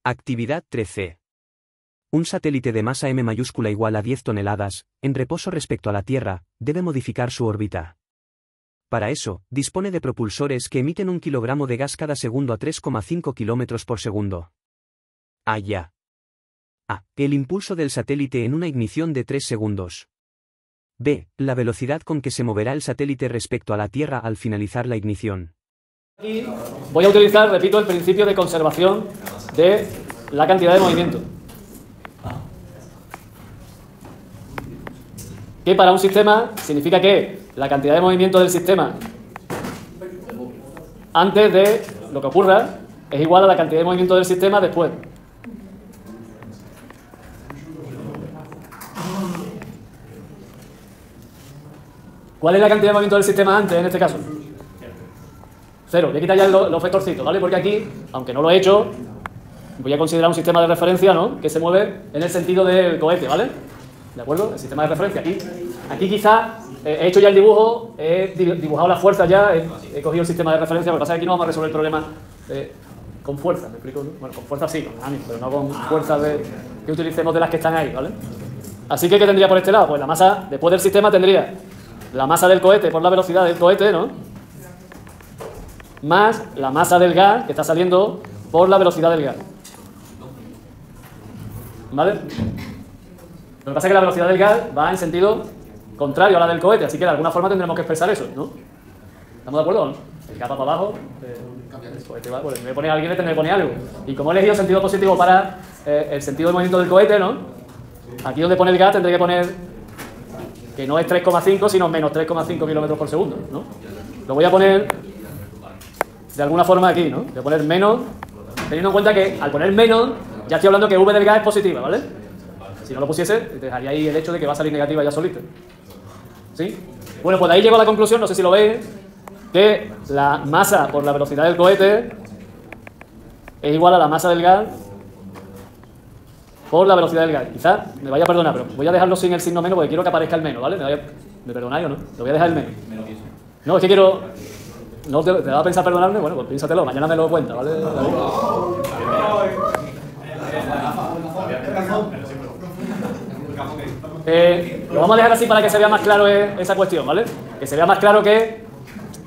Actividad 13. Un satélite de masa m mayúscula igual a 10 toneladas, en reposo respecto a la Tierra, debe modificar su órbita. Para eso, dispone de propulsores que emiten 1 kilogramo de gas cada segundo a 3,5 kilómetros por segundo. Ya. A. El impulso del satélite en una ignición de 3 segundos. B. La velocidad con que se moverá el satélite respecto a la Tierra al finalizar la ignición. Aquí voy a utilizar, repito, el principio de conservación de la cantidad de movimiento. Que para un sistema significa que la cantidad de movimiento del sistema antes de lo que ocurra es igual a la cantidad de movimiento del sistema después. ¿Cuál es la cantidad de movimiento del sistema antes en este caso? 0. Voy a quitar ya los vectorcitos, ¿vale? Porque aquí, aunque no lo he hecho, voy a considerar un sistema de referencia, ¿no?, que se mueve en el sentido del cohete, ¿vale? ¿De acuerdo? El sistema de referencia. Aquí quizá he hecho ya el dibujo, he dibujado las fuerzas ya, he cogido el sistema de referencia. Lo que pasa es que aquí no vamos a resolver el problema con fuerza, ¿me explico? ¿No? Bueno, con fuerza sí, con ánimo, pero no con fuerzas que utilicemos de las que están ahí, ¿vale? Así que, ¿qué tendría por este lado? Pues la masa, después del sistema tendría la masa del cohete por la velocidad del cohete, ¿no?, más la masa del gas que está saliendo por la velocidad del gas. ¿Vale? Lo que pasa es que la velocidad del gas va en sentido contrario a la del cohete, así que de alguna forma tendremos que expresar eso, ¿no? ¿Estamos de acuerdo o no? El gas va para abajo, el cohete va, pues, me voy a poner a alguien le tendré que poner algo. Y como he elegido sentido positivo para el sentido de movimiento del cohete, ¿no?, aquí donde pone el gas tendré que poner que no es 3,5 sino menos 3,5 kilómetros por segundo, ¿no? Lo voy a poner de alguna forma aquí, ¿no? Voy a poner menos, teniendo en cuenta que al poner menos ya estoy hablando que V del gas es positiva, ¿vale? Si no lo pusiese, dejaría ahí el hecho de que va a salir negativa ya solita. ¿Sí? Bueno, pues de ahí llego a la conclusión, no sé si lo veis, que la masa por la velocidad del cohete es igual a la masa del gas por la velocidad del gas. Quizás me vaya a perdonar, pero voy a dejarlo sin el signo menos porque quiero que aparezca el menos, ¿vale? ¿Me perdonáis o no? Lo voy a dejar el menos. No, es que quiero... ¿No te va a pensar perdonarme? Bueno, pues piénsatelo, mañana me lo cuenta, ¿vale? Lo vamos a dejar así para que se vea más claro esa cuestión, ¿vale? Que se vea más claro que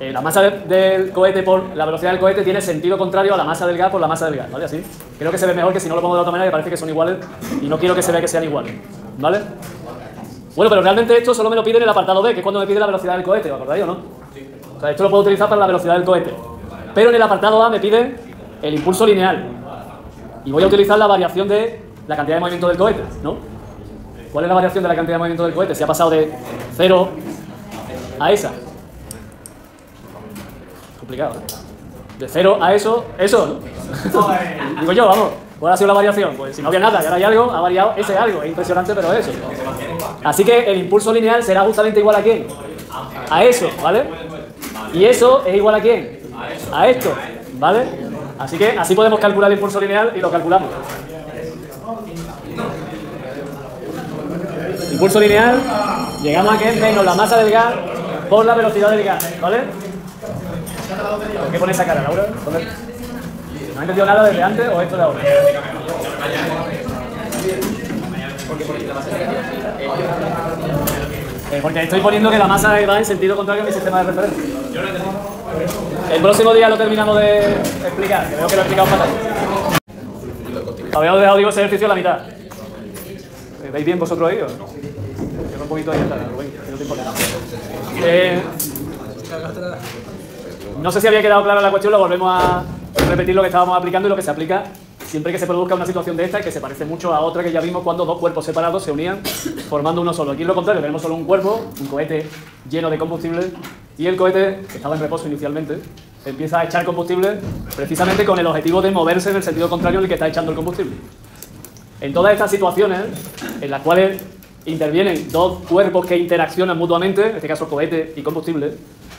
la masa del cohete por la velocidad del cohete tiene sentido contrario a la masa del gas por la masa del gas, ¿vale? Así. Creo que se ve mejor que si no lo pongo de otra manera, que parece que son iguales y no quiero que se vea que sean iguales, ¿vale? Bueno, pero realmente esto solo me lo pide en el apartado B, que es cuando me pide la velocidad del cohete, ¿os acordáis o no? O sea, esto lo puedo utilizar para la velocidad del cohete. Pero en el apartado A me pide el impulso lineal. Y voy a utilizar la variación de la cantidad de movimiento del cohete, ¿no? ¿Cuál es la variación de la cantidad de movimiento del cohete? Si ha pasado de 0 a esa. Complicado, ¿eh? De 0 a eso, ¿no? Digo yo, vamos. ¿Cuál ha sido la variación? Pues si no había nada y ahora hay algo, ha variado ese algo. Es impresionante, pero eso. Así que el impulso lineal será justamente igual a ¿quién? A eso, ¿vale? ¿Y eso es igual a quién? A esto, ¿vale? Así que así podemos calcular el impulso lineal y lo calculamos. Impulso lineal, llegamos a que es menos la masa del gas por la velocidad del gas, ¿vale? ¿Por qué pone esa cara, Laura? ¿No has entendido nada desde antes o esto de ahora? Porque estoy poniendo que la masa va en sentido contrario a mi sistema de referencia. El próximo día lo terminamos de explicar, que veo que lo he explicado fatal. Habíamos dejado, digo, ese ejercicio a la mitad. ¿Veis bien vosotros ahí o no? Yo un poquito ahí, Rubén, que no te importa. No sé si había quedado clara la cuestión, lo volvemos a repetir lo que estábamos aplicando y lo que se aplica siempre que se produzca una situación de esta y que se parece mucho a otra que ya vimos cuando dos cuerpos separados se unían formando uno solo. Aquí es lo contrario, tenemos solo un cuerpo, un cohete lleno de combustible y el cohete, que estaba en reposo inicialmente, empieza a echar combustible precisamente con el objetivo de moverse en el sentido contrario en el que está echando el combustible. En todas estas situaciones, en las cuales intervienen dos cuerpos que interaccionan mutuamente, en este caso cohete y combustible,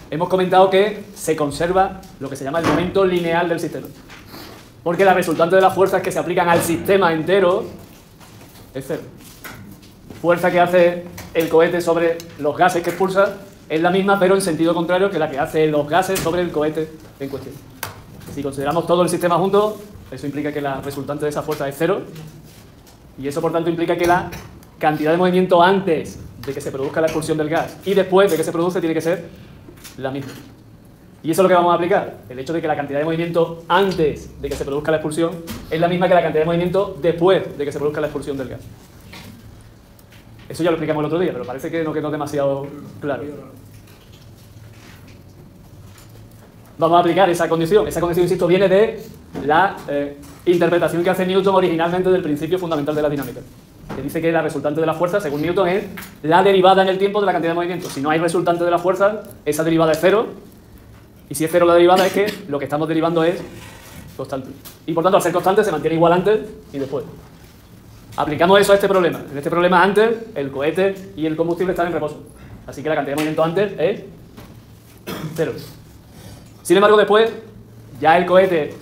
hemos comentado que se conserva lo que se llama el momento lineal del sistema. Porque la resultante de las fuerzas que se aplican al sistema entero es 0. Fuerza que hace el cohete sobre los gases que expulsa es la misma, pero en sentido contrario que la que hace los gases sobre el cohete en cuestión. Si consideramos todo el sistema junto, Eso implica que la resultante de esa fuerza es 0. Y eso, por tanto, implica que la cantidad de movimiento antes de que se produzca la expulsión del gas y después de que se produce tiene que ser la misma. Y eso es lo que vamos a aplicar. El hecho de que la cantidad de movimiento antes de que se produzca la expulsión es la misma que la cantidad de movimiento después de que se produzca la expulsión del gas. Eso ya lo explicamos el otro día, pero parece que no quedó demasiado claro. Vamos a aplicar esa condición. Esa condición, insisto, viene de la interpretación que hace Newton originalmente del principio fundamental de la dinámica, que dice que la resultante de la fuerza, según Newton, es la derivada en el tiempo de la cantidad de movimiento. Si no hay resultante de la fuerza, esa derivada es 0, y si es 0 la derivada es que lo que estamos derivando es constante. Y por tanto, al ser constante, se mantiene igual antes y después. Aplicamos eso a este problema. En este problema, antes, el cohete y el combustible están en reposo. Así que la cantidad de movimiento antes es 0. Sin embargo, después, ya el cohete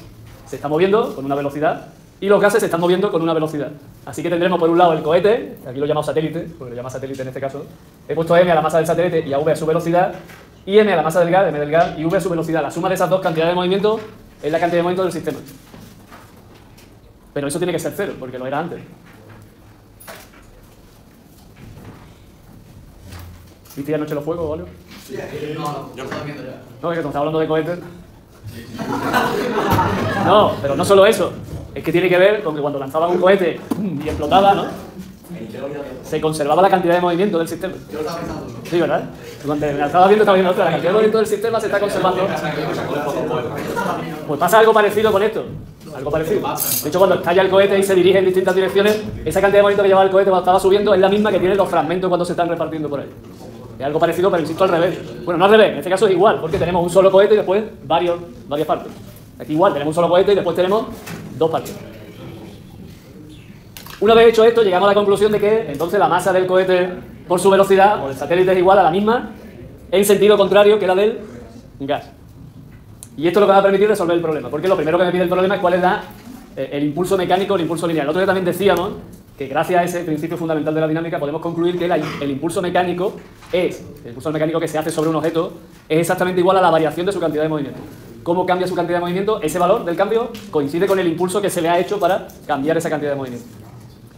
se está moviendo con una velocidad y los gases se están moviendo con una velocidad. Así que tendremos por un lado el cohete, que aquí lo llamamos satélite, porque lo llama satélite en este caso. He puesto m a la masa del satélite y a v a su velocidad, y m a la masa del gas, m del gas, y v a su velocidad. La suma de esas dos cantidades de movimiento es la cantidad de movimiento del sistema. Pero eso tiene que ser 0, porque lo era antes. ¿Viste anoche los fuegos o algo? Sí, no, yo lo estaba viendo ya. No, es que como estaba hablando de cohetes. No, pero no solo eso. Es que tiene que ver con que cuando lanzaban un cohete y explotaba, ¿no? Se conservaba la cantidad de movimiento del sistema. Yo lo estaba pensando. Sí, ¿verdad? Cuando me lanzaba viendo, estaba viendo, la cantidad de movimiento del sistema se está conservando. Pues pasa algo parecido con esto. Algo parecido. De hecho, cuando estalla el cohete y se dirige en distintas direcciones, esa cantidad de movimiento que llevaba el cohete cuando estaba subiendo es la misma que tienen los fragmentos cuando se están repartiendo por ahí. Es algo parecido, pero insisto, al revés. Bueno, no al revés, en este caso es igual, porque tenemos un solo cohete y después varias partes. Aquí igual, tenemos un solo cohete y después tenemos dos partes. Una vez hecho esto, llegamos a la conclusión de que entonces la masa del cohete por su velocidad, o del satélite, es igual a la misma en sentido contrario que la del gas. Y esto es lo que va a permitir resolver el problema, porque lo primero que me pide el problema es cuál es el impulso mecánico o el impulso lineal. El otro día también decíamos que gracias a ese principio fundamental de la dinámica podemos concluir que el impulso mecánico que se hace sobre un objeto es exactamente igual a la variación de su cantidad de movimiento. ¿Cómo cambia su cantidad de movimiento? Ese valor del cambio coincide con el impulso que se le ha hecho para cambiar esa cantidad de movimiento.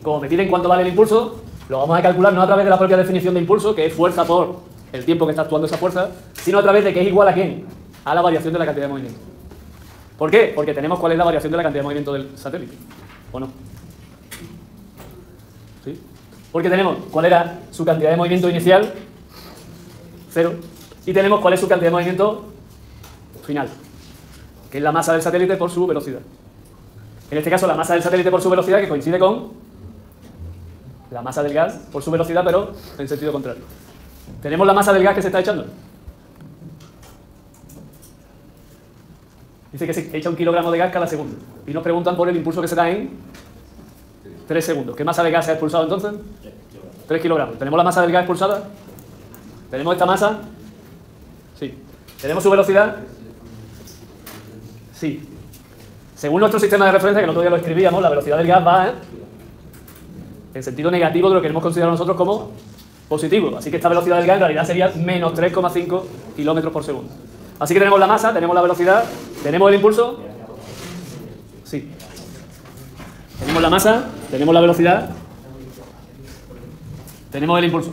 Como me piden cuánto vale el impulso, lo vamos a calcular no a través de la propia definición de impulso, que es fuerza por el tiempo que está actuando esa fuerza, sino a través de que es igual a ¿quién? A la variación de la cantidad de movimiento. ¿Por qué? Porque tenemos cuál es la variación de la cantidad de movimiento del satélite. ¿O no? ¿Sí? Porque tenemos cuál era su cantidad de movimiento inicial, 0, y tenemos cuál es su cantidad de movimiento final, que es la masa del satélite por su velocidad. En este caso, la masa del satélite por su velocidad, que coincide con la masa del gas por su velocidad, pero en sentido contrario. ¿Tenemos la masa del gas que se está echando? Dice que se echa 1 kilogramo de gas cada segundo. Y nos preguntan por el impulso que se da en 3 segundos. ¿Qué masa de gas se ha expulsado entonces? 3 kilogramos. ¿Tenemos la masa del gas expulsada? ¿Tenemos esta masa? Sí. ¿Tenemos su velocidad? Sí. Según nuestro sistema de referencia, que el otro día lo escribíamos, la velocidad del gas va en sentido negativo de lo que hemos considerado nosotros como positivo. Así que esta velocidad del gas en realidad sería menos 3,5 kilómetros por segundo. Así que tenemos la masa, tenemos la velocidad, tenemos el impulso. Sí. Tenemos la masa, tenemos la velocidad, tenemos el impulso.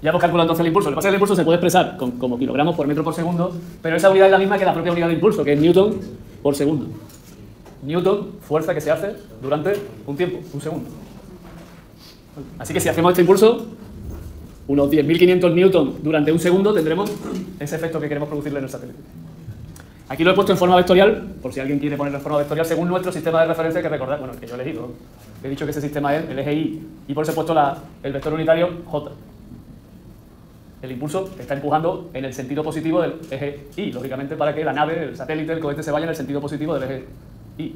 Ya hemos calculado entonces el impulso. Lo que pasa es que el impulso se puede expresar como kilogramos por metro por segundo, pero esa unidad es la misma que la propia unidad de impulso, que es newton por segundo. Newton, fuerza que se hace durante un tiempo, un segundo. Así que si hacemos este impulso, unos 10.500 newton durante un segundo, tendremos ese efecto que queremos producirle en el satélite. Aquí lo he puesto en forma vectorial, por si alguien quiere ponerlo en forma vectorial, según nuestro sistema de referencia, que recordar, bueno, el que yo he elegido. He dicho que ese sistema es el eje Y, y por eso he puesto el vector unitario J. El impulso está empujando en el sentido positivo del eje Y, lógicamente para que la nave, el satélite, el cohete se vaya en el sentido positivo del eje Y.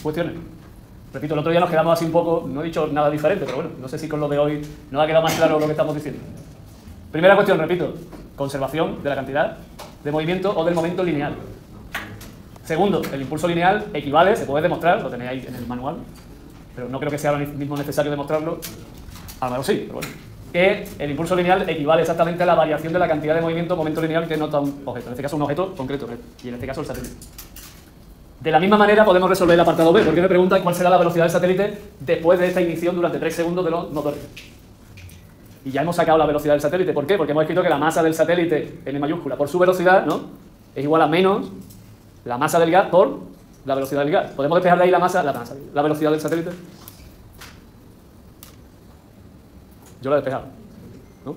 ¿Cuestiones? Repito, el otro día nos quedamos así un poco, no he dicho nada diferente, pero bueno, no sé si con lo de hoy nos ha quedado más claro lo que estamos diciendo. Primera cuestión, repito, conservación de la cantidad de movimiento o del momento lineal. Segundo, el impulso lineal equivale, se puede demostrar, lo tenéis ahí en el manual, pero no creo que sea ahora mismo necesario demostrarlo. A lo mejor sí, pero bueno, que el impulso lineal equivale exactamente a la variación de la cantidad de movimiento momento lineal que nota un objeto, en este caso un objeto concreto, y en este caso el satélite. De la misma manera podemos resolver el apartado B, porque me preguntan cuál será la velocidad del satélite después de esta ignición durante 3 segundos de los motores. Y ya hemos sacado la velocidad del satélite. ¿Por qué? Porque hemos escrito que la masa del satélite, M mayúscula, por su velocidad, ¿no?, es igual a menos la masa del gas por la velocidad del gas. ¿Podemos despejar de ahí la velocidad del satélite? Yo la he despejado, ¿no?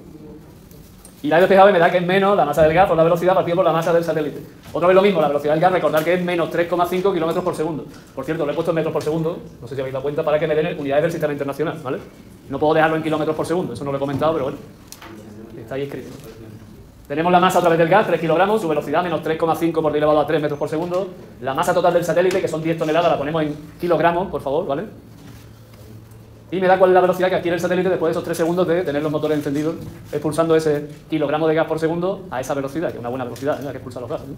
Y la he despejado y me da que es menos la masa del gas por la velocidad partido por la masa del satélite. Otra vez lo mismo, la velocidad del gas, recordar que es menos 3,5 kilómetros por segundo. Por cierto, lo he puesto en metros por segundo, no sé si habéis dado cuenta, para que me den unidades del sistema internacional, ¿vale? No puedo dejarlo en kilómetros por segundo, eso no lo he comentado, pero bueno, está ahí escrito. Tenemos la masa otra vez del gas, 3 kilogramos, su velocidad menos 3,5 por 10 elevado a 3 metros por segundo. La masa total del satélite, que son 10 toneladas, la ponemos en kilogramos, por favor, ¿vale? Y me da cuál es la velocidad que adquiere el satélite después de esos 3 segundos de tener los motores encendidos, expulsando ese kilogramo de gas por segundo a esa velocidad, que es una buena velocidad, ¿eh? Hay que expulsar los gases, ¿no?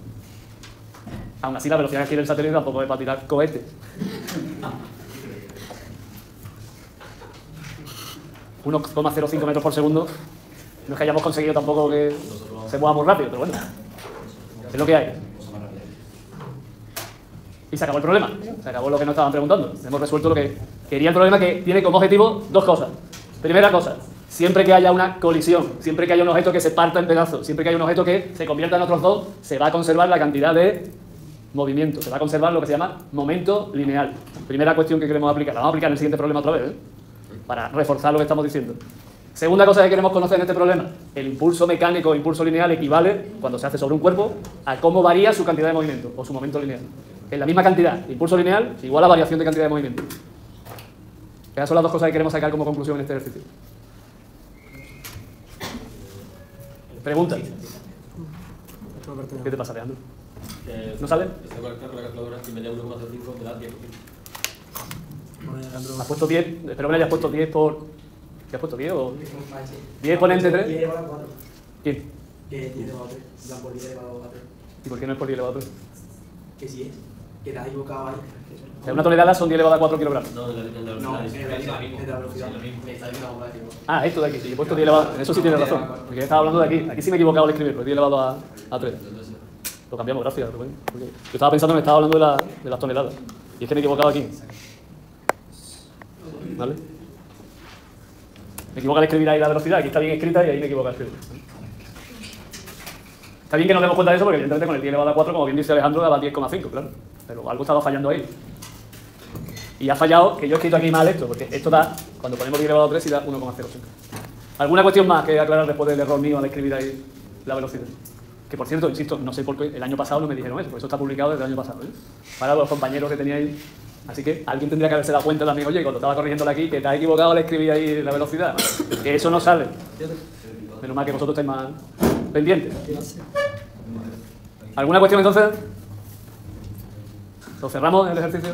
Aún así, la velocidad que adquiere el satélite tampoco es para tirar cohetes. 1,05 metros por segundo. No es que hayamos conseguido tampoco que se mueva muy rápido, pero bueno, es lo que hay. Y se acabó el problema, se acabó lo que nos estaban preguntando. Hemos resuelto lo que quería el problema, que tiene como objetivo dos cosas. Primera cosa, siempre que haya una colisión, siempre que haya un objeto que se parta en pedazos, siempre que haya un objeto que se convierta en otros dos, se va a conservar la cantidad de movimiento, se va a conservar lo que se llama momento lineal. Primera cuestión que queremos aplicar, la vamos a aplicar en el siguiente problema otra vez, para reforzar lo que estamos diciendo. Segunda cosa que queremos conocer en este problema, el impulso mecánico o impulso lineal equivale, cuando se hace sobre un cuerpo, a cómo varía su cantidad de movimiento o su momento lineal. En la misma cantidad, impulso lineal igual a variación de cantidad de movimiento. Esas son las dos cosas que queremos sacar como conclusión en este ejercicio. Pregunta. ¿Qué te pasa, Leandro? ¿No sale? Estoy con la calculadora y me da 1,05, me da 10. ¿Has puesto 10? Espero que le hayas puesto 10 por... ¿Qué has puesto? ¿10 o...? 10 exponente 3. 10 elevado a 4. ¿Quién? Que es 10 elevado a 3. Dan por 10 elevado a 4. ¿Y por qué no es por 10 elevado a 3? Que sí es. Que te has equivocado ahí. O sea, una tonelada son 10 elevado a 4 kilogramos. No, de la velocidad. No, es es de la velocidad. Me está diciendo la misma. Ah, esto de aquí, sí, yo he puesto 10 elevado... En eso sí tienes razón, porque yo estaba hablando de aquí. Aquí sí me he equivocado al escribir, pues 10 elevado a 3. Lo cambiamos, gracias, Rubén. Porque yo estaba pensando que me estaba hablando de las toneladas. Y es que me he equivocado aquí. ¿Vale? Me equivoco al escribir ahí la velocidad, aquí está bien escrita y ahí me equivoco al escribir. Está bien que nos demos cuenta de eso porque evidentemente con el 10 elevado a 4, como bien dice Alejandro, daba 10,5, claro. Pero algo estaba fallando ahí. Y ha fallado que yo he escrito aquí mal esto, porque esto da, cuando ponemos 10 elevado a 3, y da 1,05. ¿Alguna cuestión más que aclarar después del error mío al escribir ahí la velocidad? Que por cierto, insisto, no sé por qué el año pasado no me dijeron eso, porque eso está publicado desde el año pasado, ¿eh? Para los compañeros que teníais. Así que alguien tendría que haberse dado cuenta también, oye, cuando estaba corrigiéndolo aquí, que te has equivocado al escribir ahí la velocidad. Que eso no sale. Menos mal que vosotros estáis más pendientes. ¿Alguna cuestión entonces? ¿Lo cerramos el ejercicio?